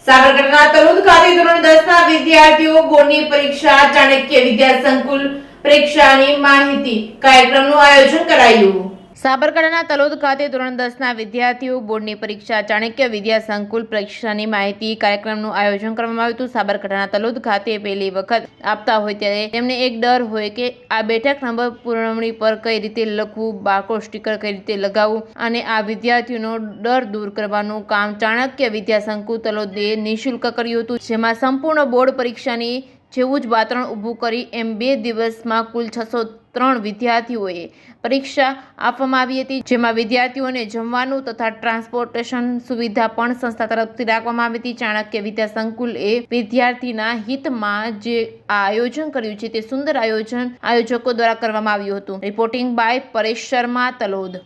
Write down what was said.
સાબરકાંઠાના તલોદ ખાતે ધોરણ 10 ના વિદ્યાર્થીઓ બોર્ડની પરીક્ષા ચાણક્ય વિદ્યા સંકુલ પરીક્ષાની માહિતી કાર્યક્રમનું આયોજન કરાયું। સાબરકાંઠાના તલોદ ખાતે ધોરણ 10 ના વિદ્યાર્થીઓ બોર્ડની પરીક્ષા ચાણક્ય વિદ્યા સંકુલ પરીક્ષાની માહિતી કાર્યક્રમનું આયોજન કરવામાં આવ્યું હતું। સાબરકાંઠાના તલોદ ખાતે પહેલી વખત આપતા હોય ત્યારે તેમને એક ડર હોય કે આ બેઠક નંબર પુરવણી પર કઈ રીતે લખવું, બારકોડ સ્ટીકર કઈ રીતે લગાવવું અને આ વિદ્યાર્થીઓનો ડર દૂર કરવાનું કામ ચાણક્ય વિદ્યા સંકુલ તલોદે નિઃશુલ્ક કર્યું હતું, જેમાં સંપૂર્ણ બોર્ડ પરીક્ષાની જેવું જ વાતાવરણ ઊભું કરી એમ 2 દિવસમાં કુલ 603 વિદ્યાર્થીઓએ પરીક્ષા આપવામાં આવી હતી, જેમાં વિદ્યાર્થીઓને જમવાનું તથા ટ્રાન્સપોર્ટેશન સુવિધા પણ સંસ્થા તરફથી રાખવામાં આવી હતી। ચાણક્ય વિદ્યા સંકુલ એ વિદ્યાર્થીના હિતમાં જે આ આયોજન કર્યું છે તે સુંદર આયોજન આયોજકો દ્વારા કરવામાં આવ્યું હતું। Reporting by Paresh Sharma, Talod.